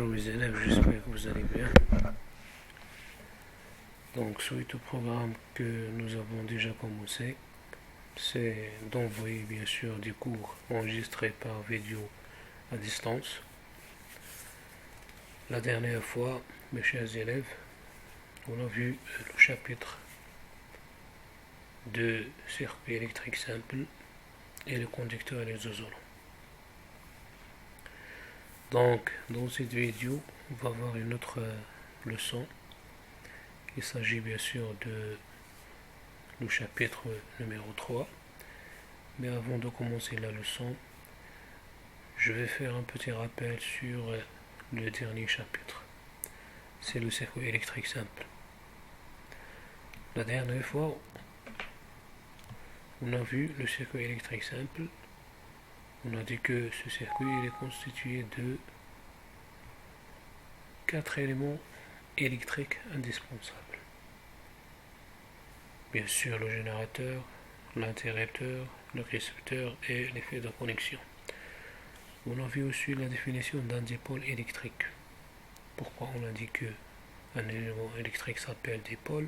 Bonjour mes élèves, j'espère que vous allez bien. Donc, suite au programme que nous avons déjà commencé, c'est d'envoyer bien sûr des cours enregistrés par vidéo à distance. La dernière fois, mes chers élèves, on a vu le chapitre de circuit électrique simple et le conducteur et les isolants. Donc, dans cette vidéo, on va voir une autre leçon. Il s'agit bien sûr de le chapitre numéro 3. Mais avant de commencer la leçon, je vais faire un petit rappel sur le dernier chapitre. C'est le circuit électrique simple. La dernière fois, on a vu le circuit électrique simple. On a dit que ce circuit est constitué de 4 éléments électriques indispensables. Bien sûr, le générateur, l'interrupteur, le récepteur et l'effet de connexion. On a vu aussi la définition d'un dipôle électrique. Pourquoi on a dit qu'un élément électrique s'appelle dipôle?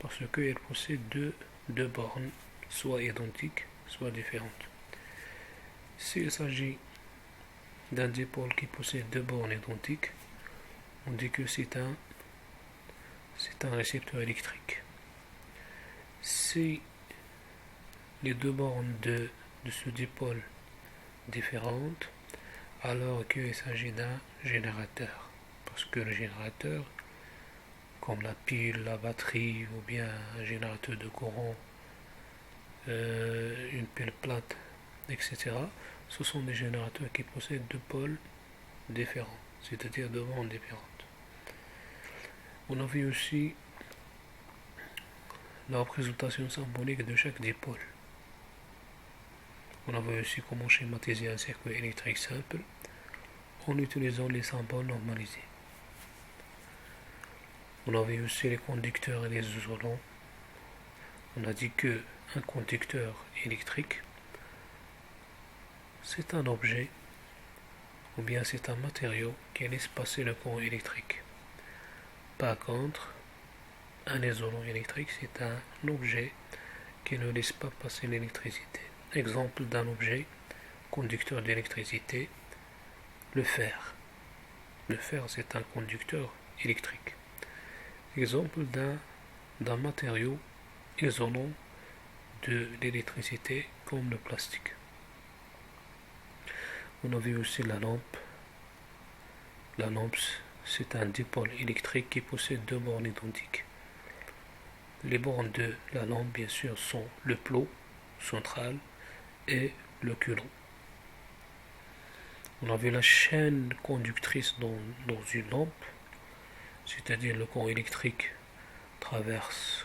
Parce qu'il possède deux bornes, soit identiques, soit différentes. S'il s'agit d'un dipôle qui possède deux bornes identiques, on dit que c'est un récepteur électrique. Si les deux bornes de ce dipôle différentes, alors qu'il s'agit d'un générateur. Parce que le générateur, comme la pile, la batterie ou bien un générateur de courant, une pile plate, etc., ce sont des générateurs qui possèdent deux pôles différents, c'est-à-dire deux bandes différentes. On a vu aussi la représentation symbolique de chaque dipôle. On a vu aussi comment schématiser un circuit électrique simple en utilisant les symboles normalisés. On a vu aussi les conducteurs et les isolants. On a dit que un conducteur électrique, c'est un objet ou bien c'est un matériau qui laisse passer le courant électrique. Par contre, un isolant électrique, c'est un objet qui ne laisse pas passer l'électricité. Exemple d'un objet conducteur d'électricité, le fer. Le fer, c'est un conducteur électrique. Exemple d'un matériau isolant de l'électricité comme le plastique. On a vu aussi la lampe. La lampe, c'est un dipôle électrique qui possède deux bornes identiques. Les bornes de la lampe, bien sûr, sont le plot central et le culot. On a vu la chaîne conductrice dans une lampe, c'est-à-dire le courant électrique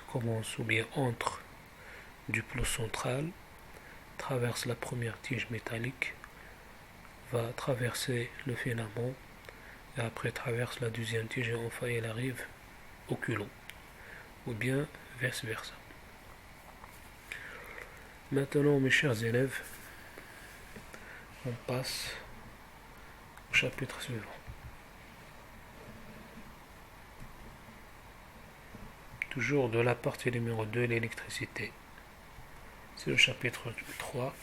commence ou bien entre du plot central, traverse la première tige métallique, va traverser le filament, et après traverse la deuxième tige et enfin elle arrive au culot, ou bien vice versa. Maintenant, mes chers élèves, on passe au chapitre suivant. Toujours de la partie numéro 2, l'électricité. C'est le chapitre 3,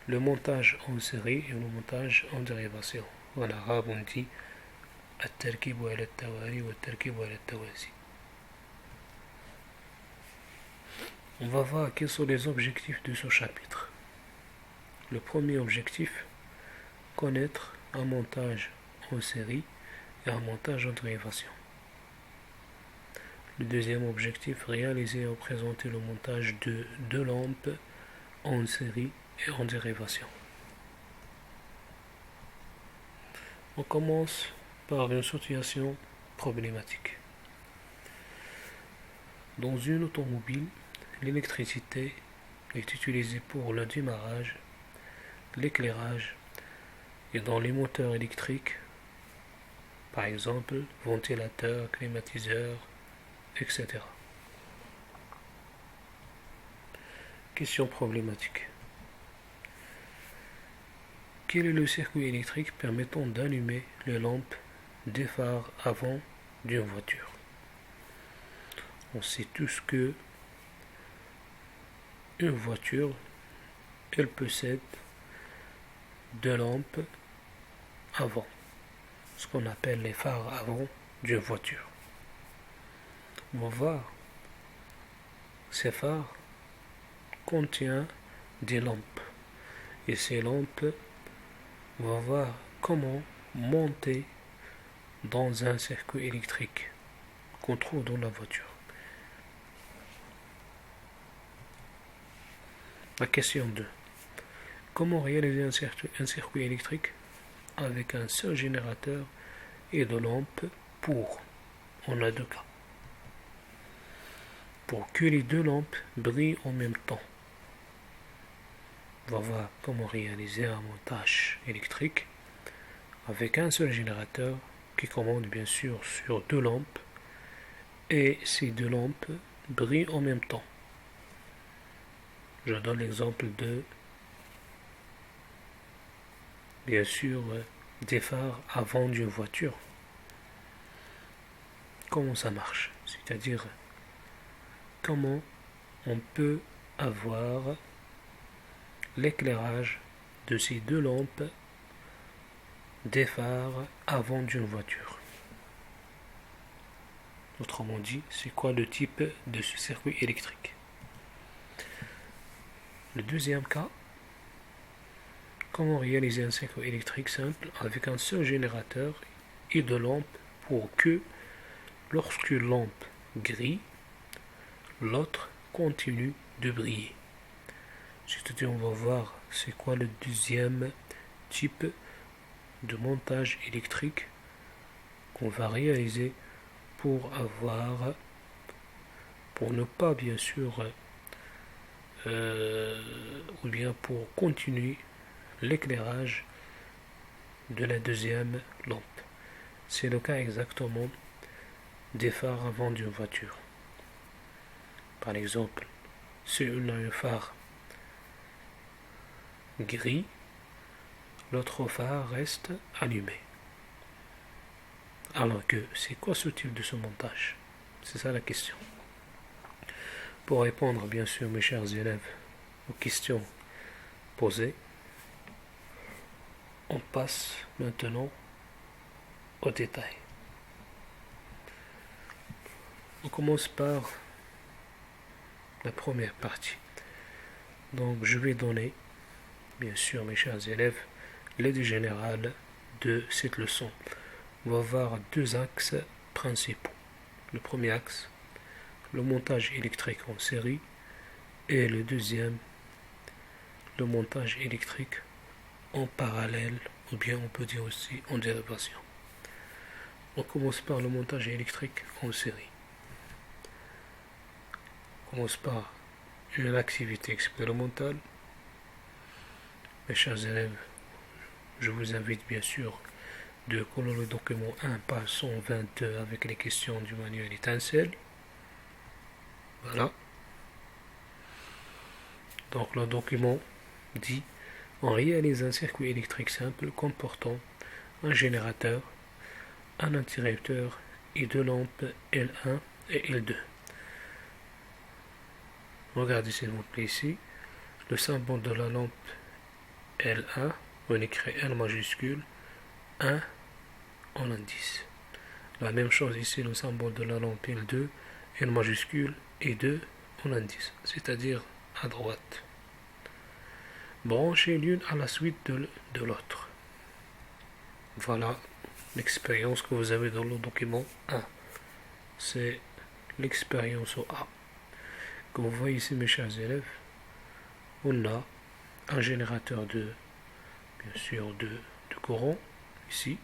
le montage en série et le montage en dérivation. En arabe, on dit التركيب على التوالي والتركيب على التوازي. On va voir quels sont les objectifs de ce chapitre. Le premier objectif, connaître un montage en série et un montage en dérivation. Le deuxième objectif, réaliser et représenter le montage de deux lampes en série et en dérivation. On commence par une situation problématique. Dans une automobile, l'électricité est utilisée pour le démarrage, l'éclairage et dans les moteurs électriques, par exemple ventilateur, climatiseur, etc. Question problématique. Quel est le circuit électrique permettant d'allumer les lampes des phares avant d'une voiture? On sait tous que une voiture, elle possède deux lampes avant, ce qu'on appelle les phares avant d'une voiture. On va voir, ces phares contiennent des lampes. Et ces lampes, on va voir comment monter dans un circuit électrique qu'on trouve dans la voiture. La question 2. Comment réaliser un circuit électrique avec un seul générateur et de lampes pour, on a deux cas, pour que les deux lampes brillent en même temps. On va voir comment réaliser un montage électrique avec un seul générateur qui commande bien sûr sur deux lampes et ces deux lampes brillent en même temps. Je donne l'exemple de, bien sûr, des phares avant d'une voiture. Comment ça marche? C'est-à-dire, comment on peut avoir l'éclairage de ces deux lampes des phares avant d'une voiture. Autrement dit, c'est quoi le type de ce circuit électrique? Le deuxième cas, comment réaliser un circuit électrique simple avec un seul générateur et deux lampes pour que, lorsqu'une lampe grille, l'autre continue de briller. C'est-à-dire, on va voir c'est quoi le deuxième type de montage électrique qu'on va réaliser pour ne pas bien sûr ou bien pour continuer l'éclairage de la deuxième lampe. C'est le cas exactement des phares avant d'une voiture. Par exemple, si on a un phare gris, l'autre phare reste allumé. Alors que, c'est quoi ce type de ce montage? C'est ça la question. Pour répondre, bien sûr, mes chers élèves, aux questions posées, on passe maintenant au détail. On commence par la première partie. Donc, je vais donner, bien sûr, mes chers élèves, l'idée générale de cette leçon. On va voir deux axes principaux. Le premier axe, le montage électrique en série, et le deuxième, le montage électrique en parallèle, ou bien on peut dire aussi en dérivation. On commence par le montage électrique en série. On commence par une activité expérimentale. Mes chers élèves, je vous invite bien sûr de coller le document 1, page 122 avec les questions du manuel étincelle. Voilà. Donc le document dit: on réalise un circuit électrique simple comportant un générateur, un interrupteur et deux lampes L1 et L2. Regardez s'il vous plaît ici, le symbole de la lampe L1, on écrit L majuscule, 1 en indice. La même chose ici, le symbole de la lampe L2, L majuscule et 2 en indice, c'est-à-dire à droite. Branchez l'une à la suite de l'autre. Voilà l'expérience que vous avez dans le document 1. C'est l'expérience au A. Comme vous voyez ici, mes chers élèves, on a un générateur bien sûr, de courant, ici.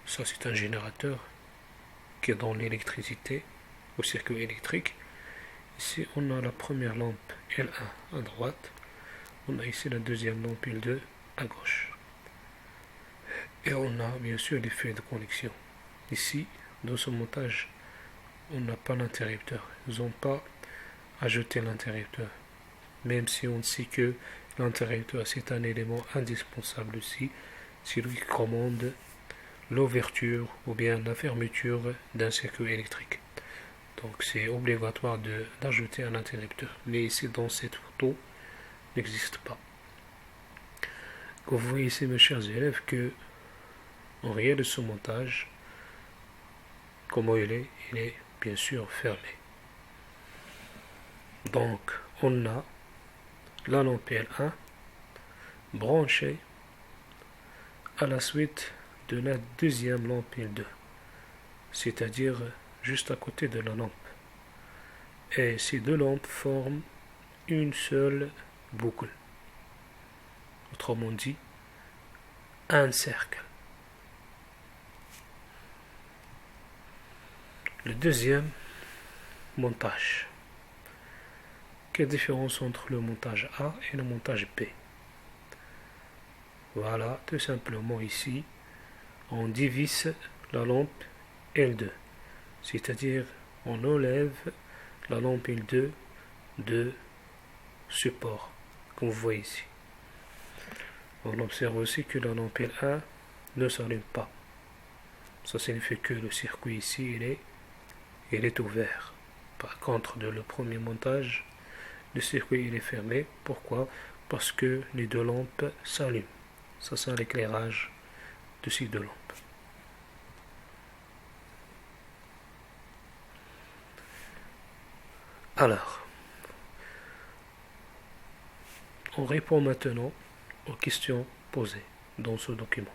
Ça, c'est un générateur qui est dans l'électricité, au circuit électrique. Ici, on a la première lampe L1 à droite. On a ici la deuxième lampe L2 à gauche. Et on a bien sûr les fils de connexion. Ici, dans ce montage, on n'a pas l'interrupteur. Ils n'ont pas ajouté l'interrupteur. Même si on sait que L'interrupteur, c'est un élément indispensable aussi, c'est lui qui commande l'ouverture ou bien la fermeture d'un circuit électrique. Donc c'est obligatoire d'ajouter un interrupteur. Mais ici dans cette photo, n'existe pas. Vous voyez ici mes chers élèves que en rien de ce montage, comment il est bien sûr fermé. Donc on a la lampe L1 branchée à la suite de la deuxième lampe L2, c'est-à-dire juste à côté de la lampe. Et ces deux lampes forment une seule boucle. Autrement dit, un cercle. Le deuxième montage. Quelle différence entre le montage A et le montage B? Voilà, tout simplement ici, on divise la lampe L2, c'est-à-dire on enlève la lampe L2 de support, comme vous voyez ici. On observe aussi que la lampe L1 ne s'allume pas. Ça signifie que le circuit ici, il est ouvert. Par contre, dans le premier montage, le circuit il est fermé. Pourquoi? Parce que les deux lampes s'allument. Ça c'est l'éclairage de ces deux lampes. Alors, on répond maintenant aux questions posées dans ce document.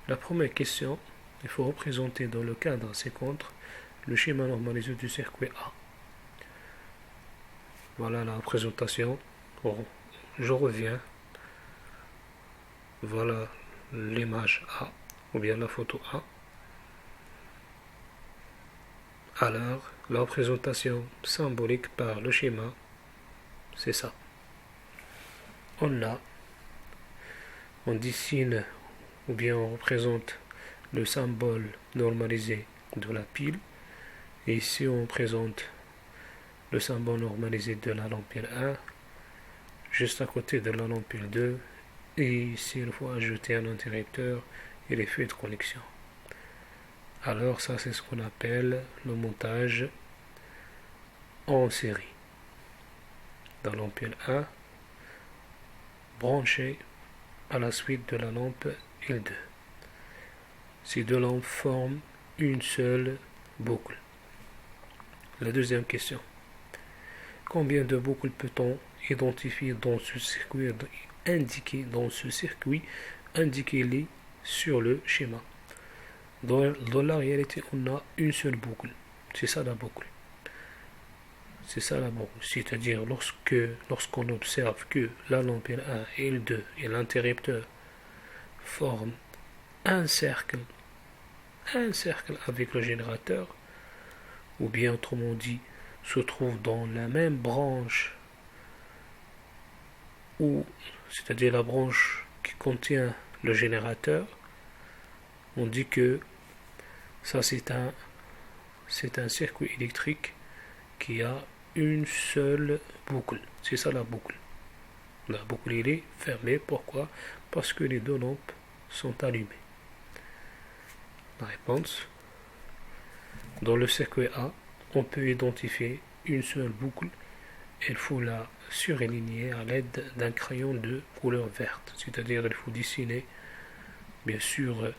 La première question, il faut représenter dans le cadre ci-contre le schéma normalisé du circuit A. Voilà la représentation. Je reviens. Voilà l'image A, ou bien la photo A. Alors, la représentation symbolique par le schéma, c'est ça. On dessine, ou bien on représente le symbole normalisé de la pile. Et ici, on présente le symbole normalisé de la lampe L1, juste à côté de la lampe L2. Et ici, il faut ajouter un interrupteur et les feux de connexion. Alors ça, c'est ce qu'on appelle le montage en série. La lampe L1 branchée à la suite de la lampe L2. Ces deux lampes forment une seule boucle. La deuxième question. Combien de boucles peut-on identifier dans ce circuit indiquez-les sur le schéma. Dans la réalité, on a une seule boucle. C'est ça la boucle. C'est ça la boucle. C'est-à-dire lorsqu'on observe que la lampe L1 et L2 et l'interrupteur forment un cercle avec le générateur, ou bien autrement dit, se trouvent dans la même branche, c'est-à-dire la branche qui contient le générateur, on dit que ça c'est un circuit électrique qui a une seule boucle. C'est ça la boucle. La boucle elle est fermée. Pourquoi? Parce que les deux lampes sont allumées. La réponse. Dans le circuit A, on peut identifier une seule boucle. Il faut la surligner à l'aide d'un crayon de couleur verte. C'est-à-dire il faut dessiner bien sûr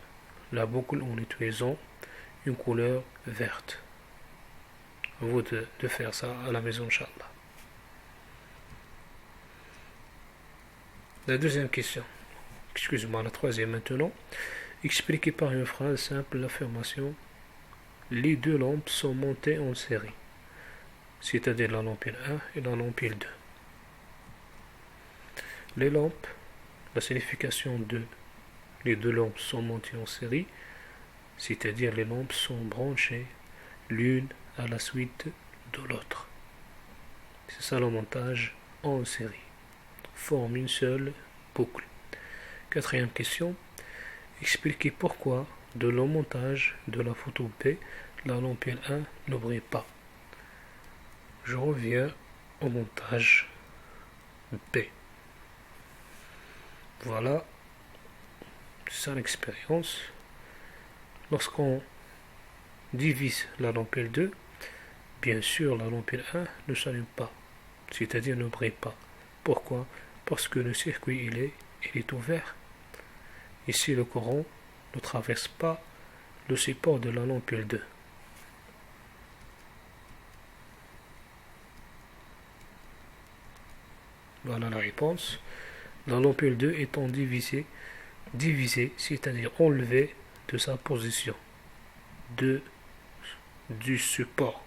la boucle en utilisant une couleur verte. À vous de faire ça à la maison, Inch'Allah. La deuxième question. Excusez-moi, la troisième maintenant. Expliquez par une phrase simple l'affirmation. Les deux lampes sont montées en série. C'est-à-dire la lampe L1 et la lampe L2. Les lampes, la signification de les deux lampes sont montées en série, c'est-à-dire les lampes sont branchées l'une à la suite de l'autre. C'est ça le montage en série. Forme une seule boucle. Quatrième question. Expliquez pourquoi de le montage de la photo B, la lampe L1 ne brille pas. Je reviens au montage B. Voilà, c'est ça l'expérience. Lorsqu'on divise la lampe L2, bien sûr la lampe L1 ne s'allume pas, c'est-à-dire ne brille pas. Pourquoi? Parce que le circuit il est ouvert. Ici le courant ne traverse pas le support de la lampe L2. Voilà la réponse. La lampe L2 étant divisée, c'est-à-dire enlevée de sa position du support.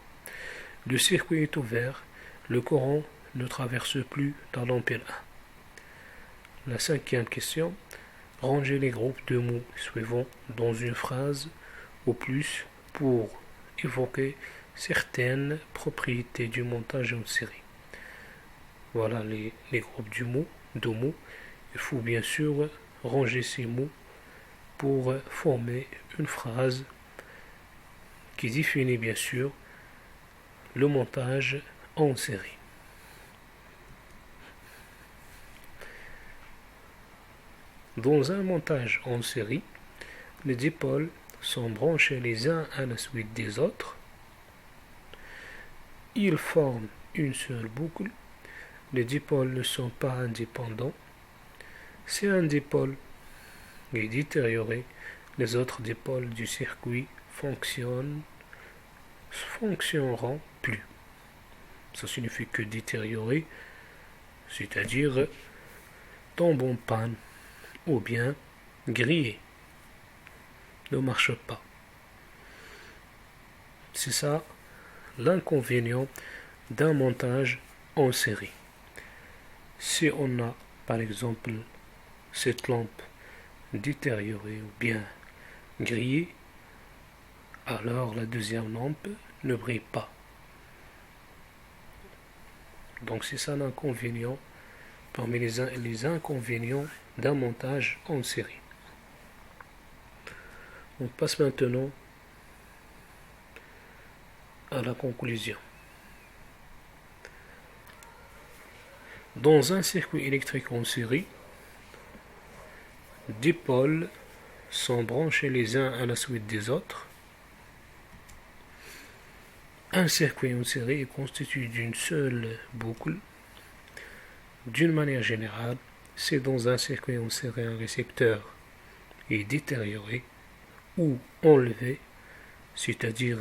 Le circuit est ouvert, le courant ne traverse plus la lampe L1. La cinquième question, rangez les groupes de mots suivants dans une phrase ou plus pour évoquer certaines propriétés du montage en série. Voilà les groupes de mots. Il faut bien sûr ranger ces mots pour former une phrase qui définit bien sûr le montage en série. Dans un montage en série, les dipôles sont branchés les uns à la suite des autres. Ils forment une seule boucle. Les dipôles ne sont pas indépendants. Si un dipôle est détérioré, les autres dipôles du circuit fonctionneront plus. Ça signifie que détérioré, c'est-à-dire tombe en panne ou bien grillé, ne marche pas. C'est ça l'inconvénient d'un montage en série. Si on a par exemple cette lampe détériorée ou bien grillée, alors la deuxième lampe ne brille pas. Donc c'est ça l'inconvénient parmi les inconvénients d'un montage en série. On passe maintenant à la conclusion. Dans un circuit électrique en série, des pôles sont branchés les uns à la suite des autres. Un circuit en série est constitué d'une seule boucle. D'une manière générale, si dans un circuit en série un récepteur est détérioré ou enlevé, c'est-à-dire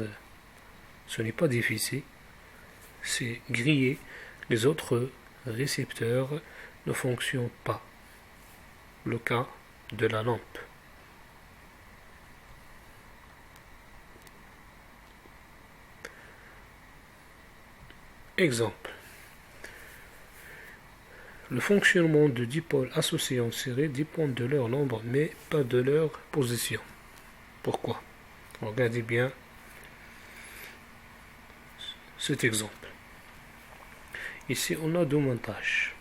ce n'est pas difficile, c'est grillé, les autres récepteurs ne fonctionnent pas. Le cas de la lampe. Exemple. Le fonctionnement de dipôles associés en série dépend de leur nombre mais pas de leur position. Pourquoi? Regardez bien cet exemple. Ici, on a deux montages.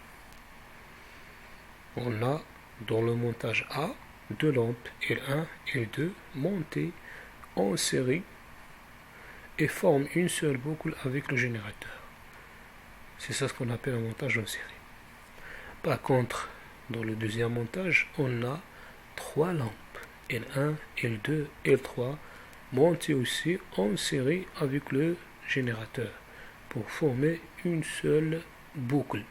On a dans le montage A deux lampes L1 et L2 montées en série et forment une seule boucle avec le générateur. C'est ça ce qu'on appelle un montage en série. Par contre, dans le deuxième montage, on a trois lampes L1, L2, L3 montées aussi en série avec le générateur pour former une seule boucle.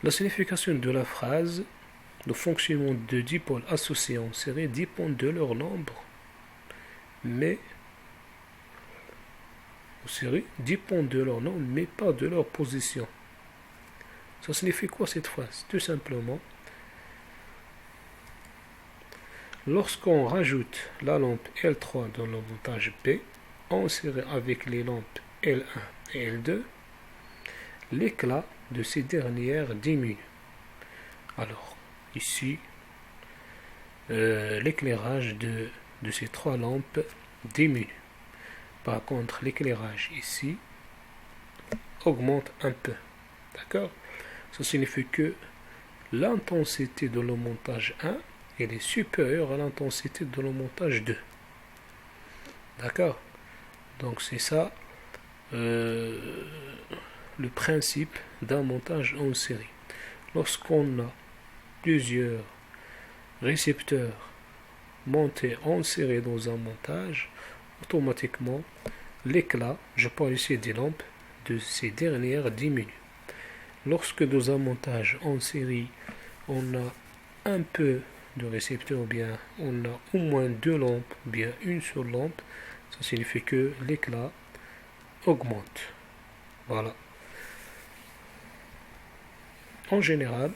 La signification de la phrase, le fonctionnement de dipôles associés en série dépend de leur nombre, mais en série dépend de leur nombre, mais pas de leur position. Ça signifie quoi cette phrase? Tout simplement, lorsqu'on rajoute la lampe L3 dans le montage B, en série avec les lampes L1 et L2, l'éclat de ces dernières diminue. Alors, ici, l'éclairage de ces trois lampes diminue. Par contre, l'éclairage ici augmente un peu. D'accord? Ça signifie que l'intensité de le montage 1 elle est supérieure à l'intensité de le montage 2. D'accord? Donc c'est ça le principe d'un montage en série. Lorsqu'on a plusieurs récepteurs montés en série dans un montage, automatiquement l'éclat, je parle ici des lampes, de ces dernières diminue. Lorsque dans un montage en série, on a un peu de récepteurs, ou bien on a au moins deux lampes, ou bien une seule lampe, ça signifie que l'éclat augmente. Voilà. En général,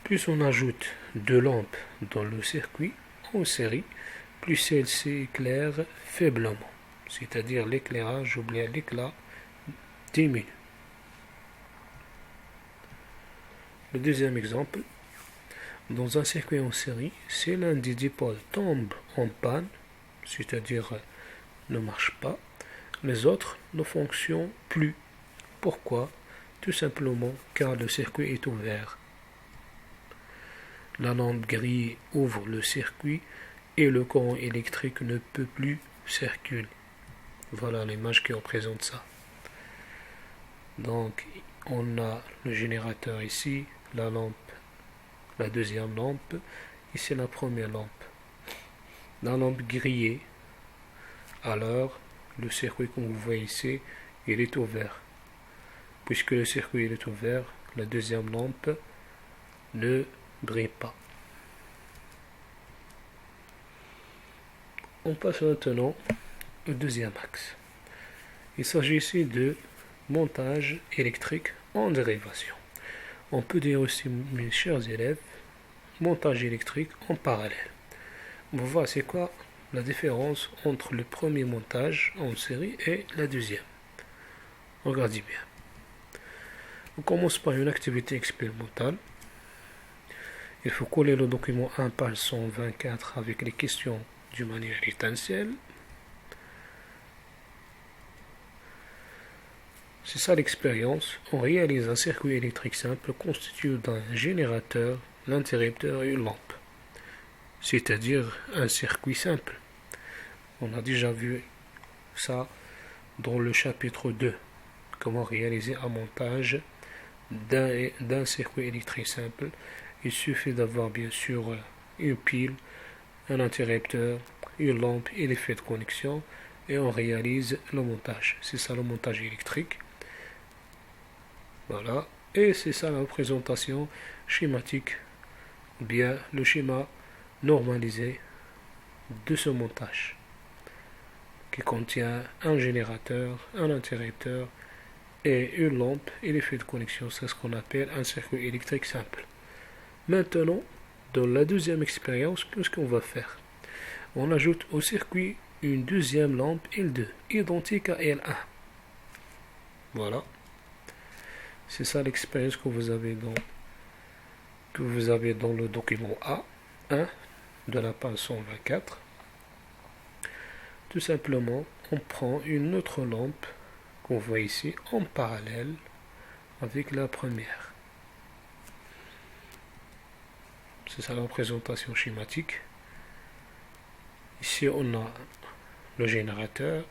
plus on ajoute de lampes dans le circuit en série, plus celle-ci éclaire faiblement. C'est-à-dire l'éclairage ou bien l'éclat diminue. Le deuxième exemple, dans un circuit en série, si l'un des dipôles tombe en panne, c'est-à-dire ne marche pas, les autres ne fonctionnent plus. Pourquoi? Tout simplement car le circuit est ouvert. La lampe grille ouvre le circuit et le courant électrique ne peut plus circuler. Voilà l'image qui représente ça. Donc, on a le générateur ici, la lampe, la deuxième lampe, ici la première lampe. La lampe grillée, alors le circuit qu'on vous voit ici, il est ouvert. Puisque le circuit est ouvert, la deuxième lampe ne brille pas. On passe maintenant au deuxième axe. Il s'agit ici de montage électrique en dérivation. On peut dire aussi, mes chers élèves, montage électrique en parallèle. On va voir c'est quoi la différence entre le premier montage en série et la deuxième. Regardez bien. On commence par une activité expérimentale. Il faut coller le document 1 page 124 avec les questions du manuel étincelle. C'est ça l'expérience. On réalise un circuit électrique simple constitué d'un générateur, l'interrupteur et une lampe. C'est-à-dire un circuit simple. On a déjà vu ça dans le chapitre 2. Comment réaliser un montage d'un circuit électrique simple. Il suffit d'avoir bien sûr une pile, un interrupteur, une lampe et les fils de connexion et on réalise le montage. C'est ça le montage électrique. Voilà. Et c'est ça la représentation schématique, bien le schéma normalisé de ce montage qui contient un générateur, un interrupteur et une lampe et les fils de connexion. C'est ce qu'on appelle un circuit électrique simple. Maintenant, dans la deuxième expérience, qu'est-ce qu'on va faire? On ajoute au circuit une deuxième lampe L2, identique à L1. Voilà. C'est ça l'expérience que vous avez dans le document A1 de la page 124. Tout simplement, on prend une autre lampe qu'on voit ici en parallèle avec la première. C'est ça la représentation schématique. Ici, on a le générateur.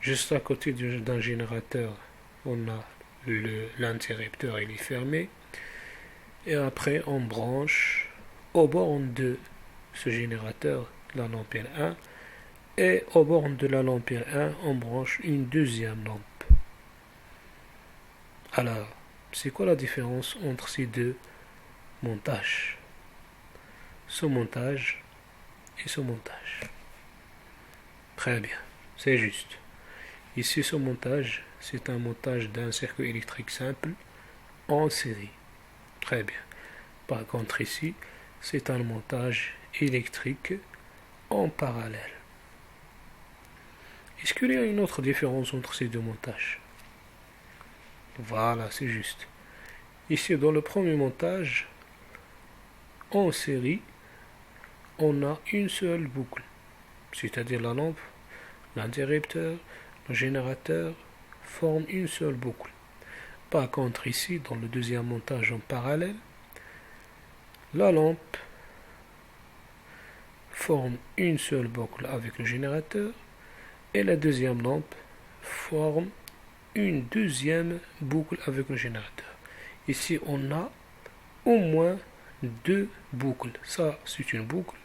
Juste à côté d'un générateur, on a l'interrupteur, il est fermé. Et après, on branche au bord de ce générateur la lampe L1. Et au bord de la lampe L1, on branche une deuxième lampe. Alors, c'est quoi la différence entre ces deux montages? Ce montage et ce montage. Très bien, c'est juste. Ici, ce montage, c'est un montage d'un circuit électrique simple en série. Très bien. Par contre, ici, c'est un montage électrique en parallèle. Est-ce qu'il y a une autre différence entre ces deux montages? Voilà, c'est juste. Ici, dans le premier montage, en série, on a une seule boucle, c'est-à-dire la lampe, l'interrupteur, le générateur forment une seule boucle. Par contre, ici, dans le deuxième montage en parallèle, la lampe forme une seule boucle avec le générateur et la deuxième lampe forme une deuxième boucle avec le générateur. Ici, on a au moins deux boucles. Ça, c'est une boucle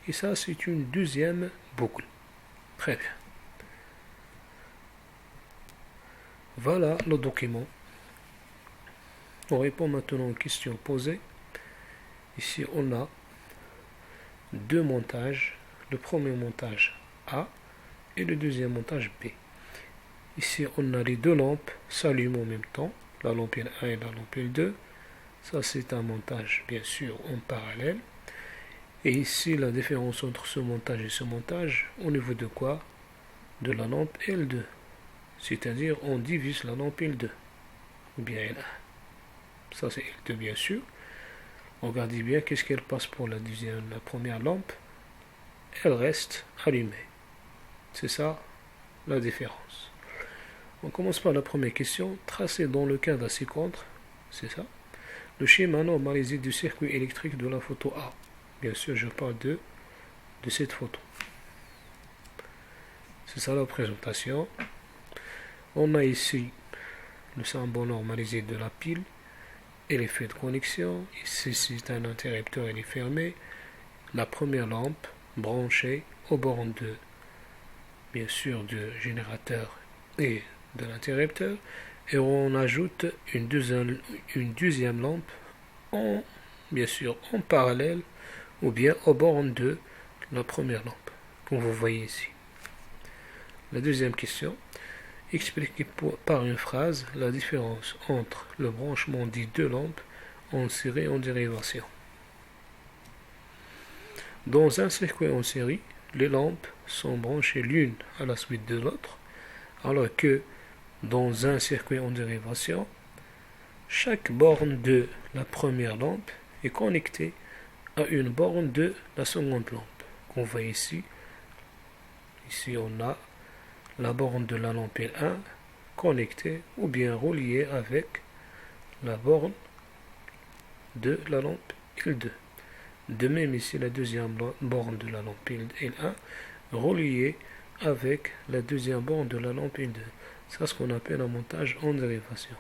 et ça, c'est une deuxième boucle. Très bien. Voilà le document. On répond maintenant aux questions posées. Ici, on a deux montages. Le premier montage A et le deuxième montage B. Ici, on a les deux lampes s'allument en même temps, la lampe 1 et la lampe 2. Ça, c'est un montage, bien sûr, en parallèle. Et ici, la différence entre ce montage et ce montage, au niveau de quoi? De la lampe L2. C'est-à-dire, on divise la lampe L2. Ou bien L1. Ça, c'est L2, bien sûr. Regardez bien, qu'est-ce qu'elle passe pour la première lampe? Elle reste allumée. C'est ça, la différence. On commence par la première question. Tracer dans le cadre ci-contre, c'est ça, le schéma normalisé du circuit électrique de la photo A. Bien sûr, je parle de cette photo. C'est ça la présentation. On a ici le symbole normalisé de la pile et l'effet de connexion. Ici, c'est un interrupteur, il est fermé. La première lampe branchée aux bornes de, bien sûr, du générateur et de l'interrupteur. Et on ajoute une deuxième lampe, bien sûr, en parallèle ou bien aux bornes de la première lampe, comme vous voyez ici. La deuxième question. Expliquez par une phrase la différence entre le branchement des deux lampes en série et en dérivation. Dans un circuit en série, les lampes sont branchées l'une à la suite de l'autre, alors que dans un circuit en dérivation, chaque borne de la première lampe est connectée à une borne de la seconde lampe. Qu'on voit ici. Ici, on a la borne de la lampe L1 connectée ou bien reliée avec la borne de la lampe L2. De même ici, la deuxième borne de la lampe L1 reliée avec la deuxième borne de la lampe L2. C'est ce qu'on appelle un montage en dérivation.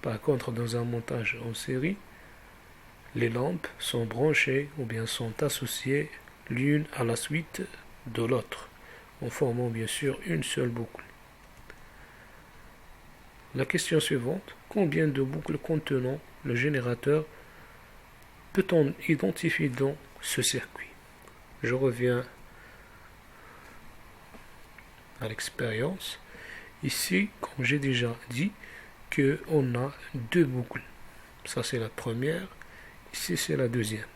Par contre, dans un montage en série, les lampes sont branchées ou bien sont associées l'une à la suite de l'autre, en formant bien sûr une seule boucle. La question suivante, combien de boucles contenant le générateur peut-on identifier dans ce circuit? Je reviens à l'expérience. Ici, comme j'ai déjà dit, qu'on a deux boucles. Ça, c'est la première. Ici, c'est la deuxième.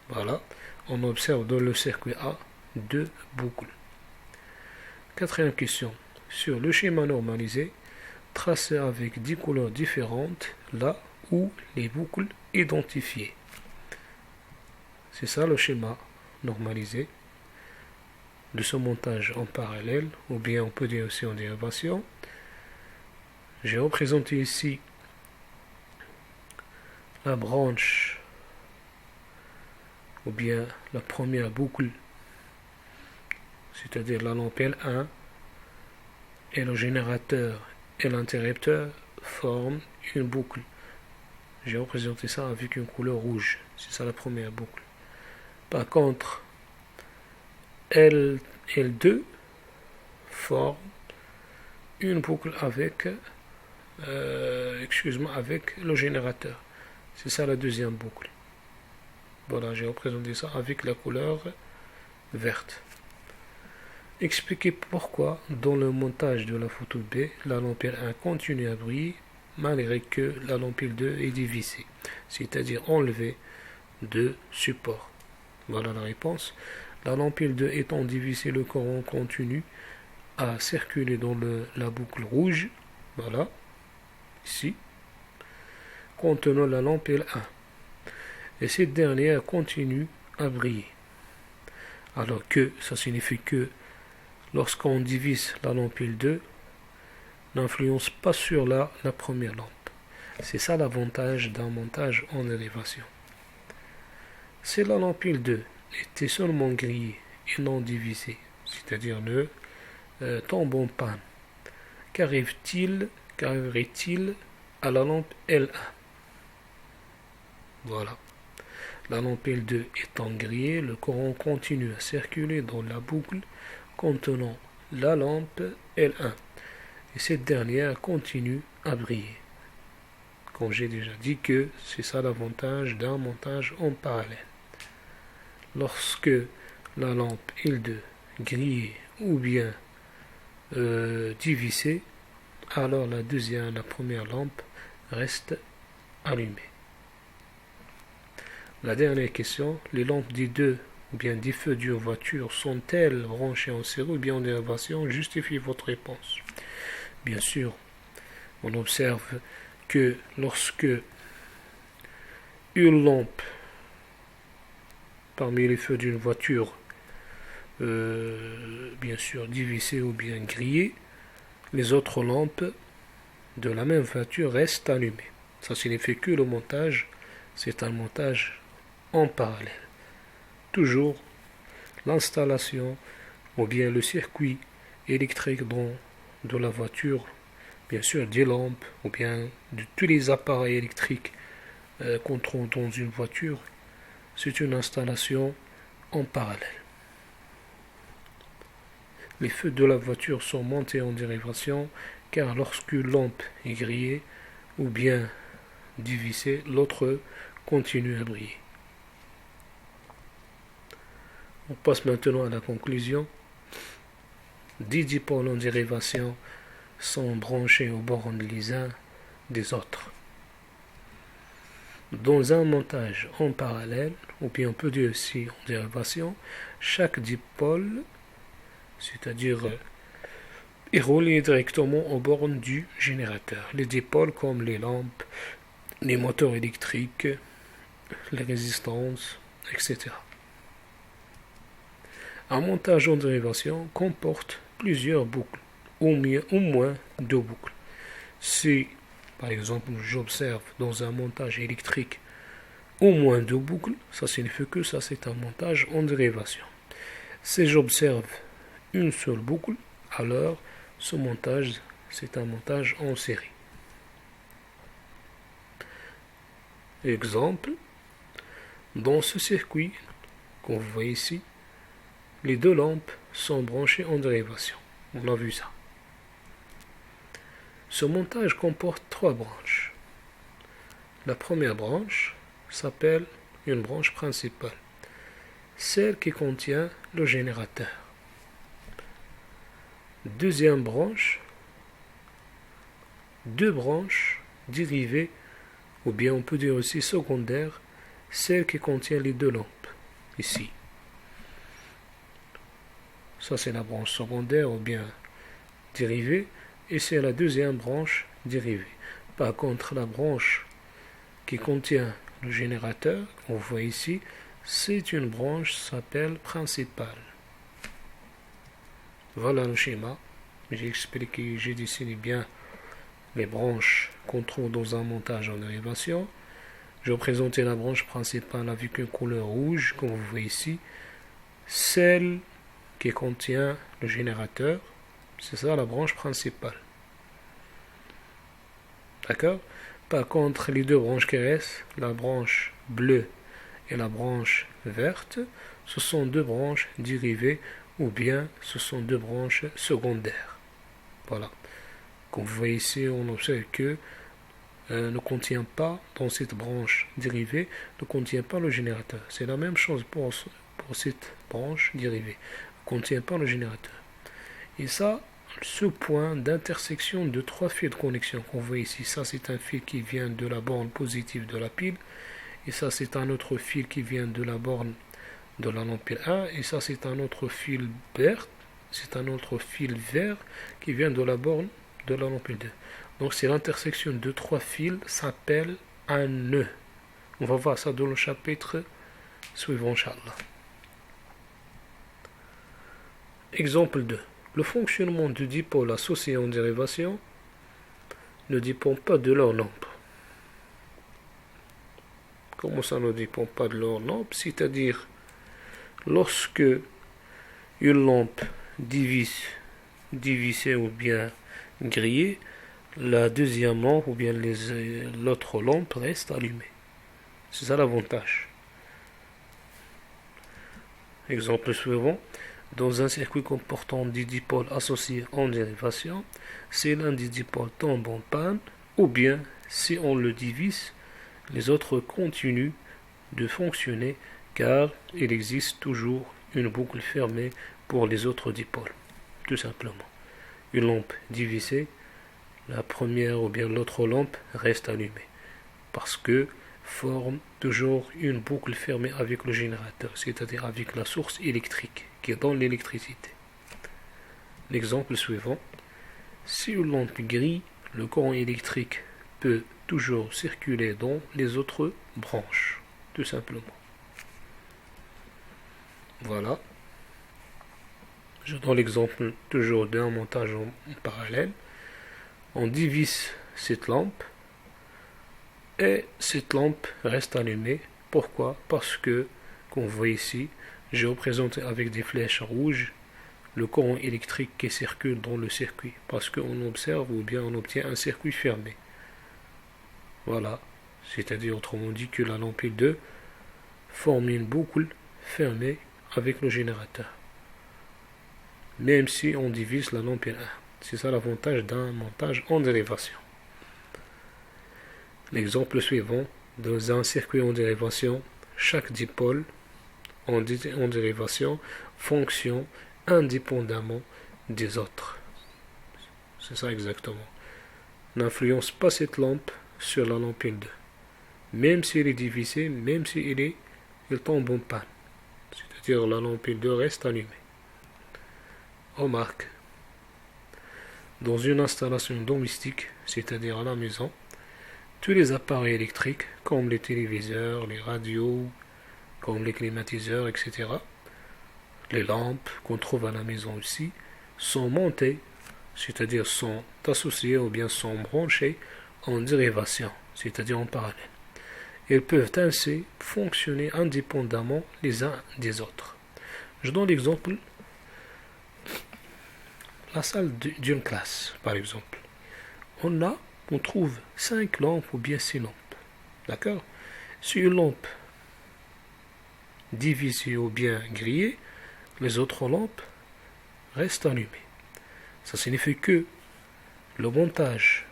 Voilà. On observe dans le circuit A deux boucles. Quatrième question. Sur le schéma normalisé, tracé avec 10 couleurs différentes, là où les boucles identifiées. C'est ça le schéma normalisé de ce montage en parallèle, ou bien on peut dire aussi en dérivation. J'ai représenté ici la branche, ou bien la première boucle, c'est-à-dire la lampe L1 et le générateur et l'interrupteur forment une boucle. J'ai représenté ça avec une couleur rouge. C'est ça la première boucle. Par contre, L2 forme une boucle avec avec le générateur. C'est ça la deuxième boucle. Voilà, j'ai représenté ça avec la couleur verte. Expliquez pourquoi dans le montage de la photo B, la lampe L1 continue à briller malgré que la lampe L2 est divisée, c'est-à-dire enlevée de support. Voilà la réponse. La lampe L2 étant divisée, le courant continue à circuler dans la boucle rouge, voilà, ici, contenant la lampe L1. Et cette dernière continue à briller. Alors que ça signifie que lorsqu'on divise la lampe L2, n'influence pas sur la première lampe. C'est ça l'avantage d'un montage en dérivation. Si la lampe L2 était seulement grillée et non divisée, c'est-à-dire tombe en panne, qu'arriverait-il à la lampe L1. Voilà. La lampe L2 étant grillée, le courant continue à circuler dans la boucle contenant la lampe L1 et cette dernière continue à briller. Comme j'ai déjà dit que c'est ça l'avantage d'un montage en parallèle. Lorsque la lampe L2 grillée ou bien divisée, alors la première lampe reste allumée. La dernière question, les lampes des deux ou bien des feux d'une voiture sont-elles branchées en série ou bien en dérivation? Justifiez votre réponse. Bien sûr, on observe que lorsque une lampe parmi les feux d'une voiture bien sûr divisée ou bien grillée, les autres lampes de la même voiture restent allumées. Ça signifie que le montage, c'est un montage en parallèle. Toujours l'installation ou bien le circuit électrique de la voiture, bien sûr des lampes ou bien de tous les appareils électriques qu'on trouve dans une voiture, c'est une installation en parallèle. Les feux de la voiture sont montés en dérivation car lorsqu'une lampe est grillée ou bien divisée, l'autre continue à briller. On passe maintenant à la conclusion. 10 dipôles en dérivation sont branchés aux bornes les uns des autres. Dans un montage en parallèle, ou bien on peut dire aussi en dérivation, chaque dipôle, c'est-à-dire est relié directement aux bornes du générateur. Les dipôles comme les lampes, les moteurs électriques, les résistances, etc. Un montage en dérivation comporte plusieurs boucles, au moins 2 boucles. Si, par exemple, j'observe dans un montage électrique au moins 2 boucles, ça signifie que ça c'est un montage en dérivation. Si j'observe une seule boucle, alors ce montage c'est un montage en série. Exemple, dans ce circuit qu'on voit ici, les 2 lampes sont branchées en dérivation. On a vu ça. Ce montage comporte 3 branches. La première branche s'appelle une branche principale, celle qui contient le générateur. Deuxième branche, 2 branches dérivées, ou bien on peut dire aussi secondaire, celle qui contient les 2 lampes, ici. Ça c'est la branche secondaire ou bien dérivée, et c'est la deuxième branche dérivée. Par contre, la branche qui contient le générateur, qu'on voit ici, c'est une branche qui s'appelle principale. Voilà le schéma. J'ai expliqué, j'ai dessiné bien les branches qu'on trouve dans un montage en dérivation. Je vais présenter la branche principale avec une couleur rouge, comme vous voyez ici. Celle qui contient le générateur, c'est ça la branche principale. D'accord? Par contre, les 2 branches qui restent, la branche bleue et la branche verte, ce sont 2 branches dérivées ou bien ce sont 2 branches secondaires. Voilà. Comme vous voyez ici, on observe que ne contient pas, dans cette branche dérivée, ne contient pas le générateur. C'est la même chose pour cette branche dérivée. Ne contient pas le générateur. Et ça, ce point d'intersection de 3 fils de connexion qu'on voit ici, ça c'est un fil qui vient de la borne positive de la pile, et ça c'est un autre fil qui vient de la borne de la lampe 1, et ça c'est un autre fil vert, c'est un autre fil vert qui vient de la borne de la lampe 2. Donc c'est l'intersection de 3 fils, s'appelle un nœud. On va voir ça dans le chapitre suivant, Inch'Allah. Exemple 2. Le fonctionnement de dipôles associés en dérivation ne dépend pas de leur lampe. Comment ça ne dépend pas de leur lampe? C'est-à-dire, lorsque une lampe divisée ou bien grillée, la deuxième lampe ou bien l'autre lampe reste allumée. C'est ça l'avantage. Exemple suivant. Dans un circuit comportant 10 dipôles associés en dérivation, si l'un des dipôles tombe en panne, ou bien si on le divise, les autres continuent de fonctionner car il existe toujours une boucle fermée pour les autres dipôles. Tout simplement. Une lampe divisée, la première ou bien l'autre lampe reste allumée parce que forme toujours une boucle fermée avec le générateur, c'est-à-dire avec la source électrique qui donne l'électricité. L'exemple suivant. Si une lampe grille, le courant électrique peut toujours circuler dans les autres branches, tout simplement. Voilà. Je donne l'exemple toujours d'un montage en parallèle. On divise cette lampe et cette lampe reste allumée. Pourquoi? Parce que, comme vous voyez ici, j'ai représenté avec des flèches rouges le courant électrique qui circule dans le circuit. Parce qu'on observe ou bien on obtient un circuit fermé. Voilà. C'est-à-dire autrement dit que la lampe 2 forme une boucle fermée avec le générateur. Même si on divise la lampe 1. C'est ça l'avantage d'un montage en dérivation. L'exemple suivant. Dans un circuit en dérivation, chaque dipôle en dérivation fonctionne indépendamment des autres. C'est ça exactement. N'influence pas cette lampe sur la lampe 2. Même s'il est divisé, même s'il tombe en panne. C'est-à-dire la lampe 2 reste allumée. Remarque. Dans une installation domestique, c'est-à-dire à la maison, tous les appareils électriques, comme les téléviseurs, les radios, comme les climatiseurs, etc., les lampes qu'on trouve à la maison aussi, sont montées, c'est-à-dire sont associées ou bien sont branchées en dérivation, c'est-à-dire en parallèle. Elles peuvent ainsi fonctionner indépendamment les uns des autres. Je donne l'exemple, la salle d'une classe, par exemple. On trouve 5 lampes ou bien 6 lampes. D'accord? Si une lampe divisée ou bien grillée, les autres lampes restent allumées. Ça signifie que le montage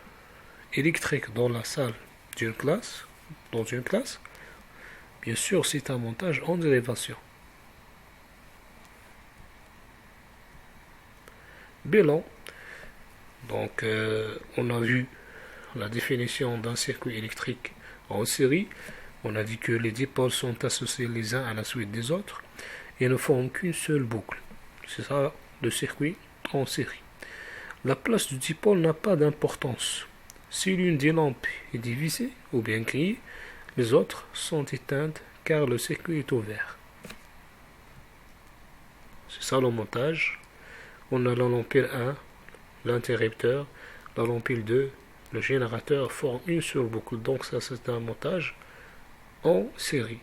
électrique dans la salle dans une classe, bien sûr, c'est un montage en dérivation. Bilan. Donc, on a vu la définition d'un circuit électrique en série. On a dit que les dipôles sont associés les uns à la suite des autres et ne forment qu'une seule boucle. C'est ça le circuit en série. La place du dipôle n'a pas d'importance. Si l'une des lampes est divisée ou bien grillée, les autres sont éteintes car le circuit est ouvert. C'est ça le montage. On a la lampe 1, l'interrupteur, la lampe 2, le générateur forment une seule boucle. Donc ça c'est un montage en série.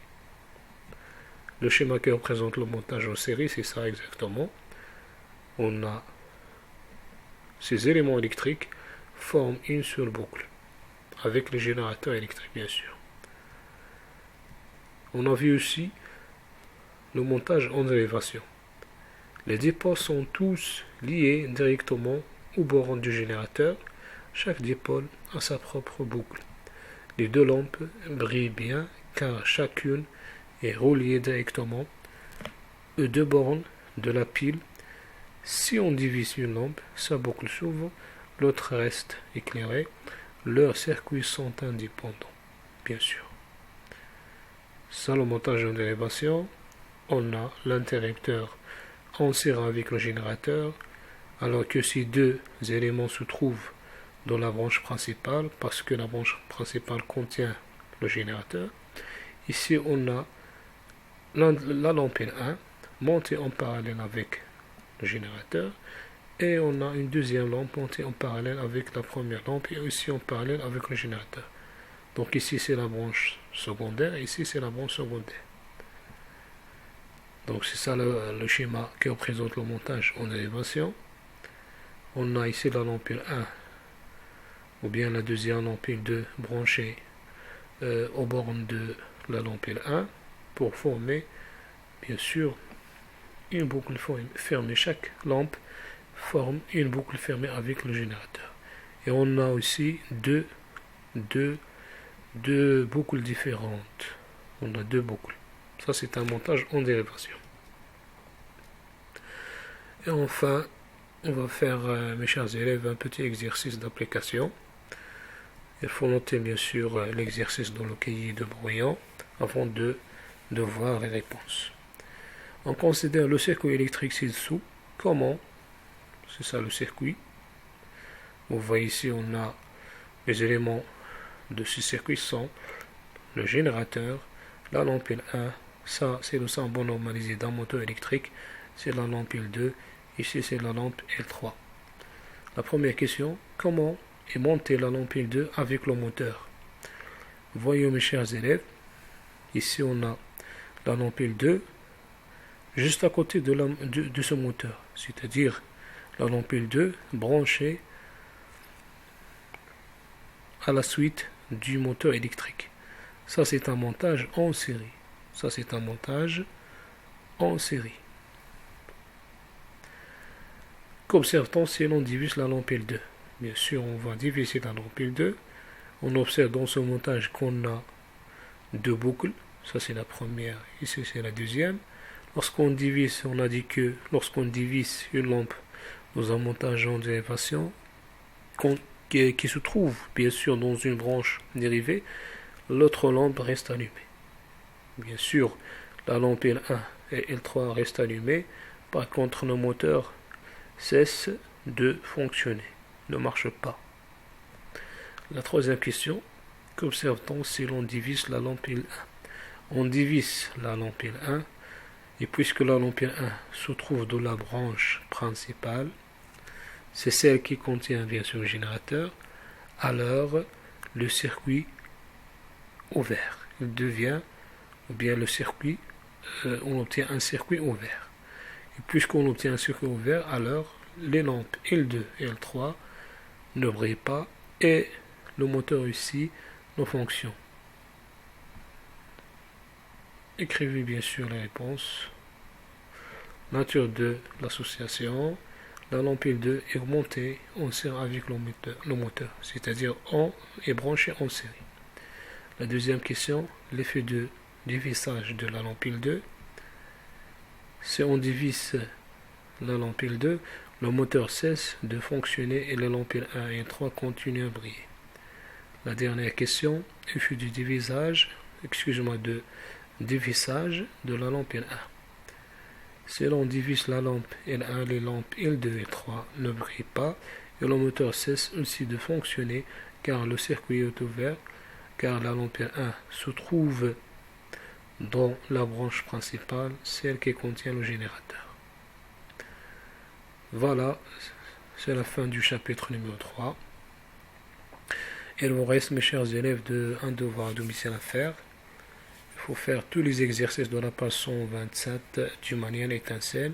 Le schéma qui représente le montage en série, c'est ça exactement. On a ces éléments électriques forment une seule boucle, avec les générateurs électriques bien sûr. On a vu aussi le montage en dérivation. Les dipôles sont tous liés directement au borne du générateur. Chaque dipôle a sa propre boucle. Les deux lampes brillent bien car chacune est reliée directement aux deux bornes de la pile. Si on divise une lampe, sa boucle s'ouvre, l'autre reste éclairée. Leurs circuits sont indépendants, bien sûr. Ça, le montage en dérivation, on a l'interrupteur en série avec le générateur, alors que ces deux éléments se trouvent dans la branche principale, parce que la branche principale contient le générateur. Ici, on a la lampe 1 montée en parallèle avec le générateur, et on a une deuxième lampe montée en parallèle avec la première lampe, et aussi en parallèle avec le générateur. Donc ici, c'est la branche secondaire, et ici, c'est la branche secondaire. Donc c'est ça le schéma qui représente le montage en dérivation. On a ici la lampe 1 ou bien la deuxième lampule 2 branchée aux bornes de la lampule 1 pour former bien sûr une boucle fermée. Chaque lampe forme une boucle fermée avec le générateur. Et on a aussi deux boucles différentes. On a deux boucles. Ça, c'est un montage en dérivation. Et enfin, on va faire, mes chers élèves, un petit exercice d'application. Il faut noter bien sûr l'exercice dans le cahier de brouillon avant de voir les réponses. On considère le circuit électrique ci-dessous. Comment? C'est ça le circuit. Vous voyez ici, on a les éléments de ce circuit sont le générateur, la lampule 1, ça c'est le symbole normalisé d'un moteur électrique, c'est la lampule 2, ici c'est la lampe L3. La première question, comment est montée la lampule 2 avec le moteur? Voyons mes chers élèves, ici on a la lampule 2 juste à côté de ce moteur, c'est-à-dire la lampule 2 branchée à la suite du moteur électrique. Ça c'est un montage en série. Ça c'est un montage en série. Qu'observe-t-on si l'on divise la lampule 2? Bien sûr, on va diviser la lampule 2. On observe dans ce montage qu'on a deux boucles. Ça c'est la première, ici c'est la deuxième. Lorsqu'on divise, on a dit que lorsqu'on divise une lampe dans un montage en dérivation, qui se trouve bien sûr dans une branche dérivée, l'autre lampe reste allumée. Bien sûr, la lampe L1 et L3 restent allumées. Par contre, le moteur cesse de fonctionner, ne marche pas. La troisième question, qu'observe-t-on si l'on divise la lampe L1? On divise la lampe L1 et puisque la lampe L1 se trouve dans la branche principale, c'est celle qui contient bien sûr le générateur, alors le circuit ouvert. Il devient, ou bien le circuit, on obtient un circuit ouvert. Et puisqu'on obtient un circuit ouvert, alors les lampes L2 et L3 ne brillent pas et le moteur ici ne fonctionne. Écrivez bien sûr les réponses. Nature de l'association. La lampe L2 est montée en série avec le moteur, c'est-à-dire on est branché en série. La deuxième question, l'effet de divisage de la lampe L2. Si on divise la lampe L2, le moteur cesse de fonctionner et les lampes L1 et L3 continuent à briller. La dernière question, effet de divisage, de dévissage de la lampe L1. Si l'on divise la lampe L1, les lampes L2 et L3 ne brillent pas et le moteur cesse aussi de fonctionner car le circuit est ouvert, car la lampe L1 se trouve dans la branche principale, celle qui contient le générateur. Voilà, c'est la fin du chapitre numéro 3. Il vous reste, mes chers élèves, un devoir à domicile à faire. Il faut faire tous les exercices de la page 127 du manuel étincelle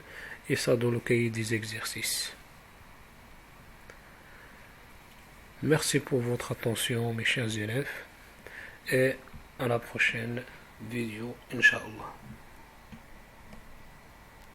et ça dans le cahier des exercices. Merci pour votre attention, mes chers élèves, et à la prochaine vidéo, Inch'Allah.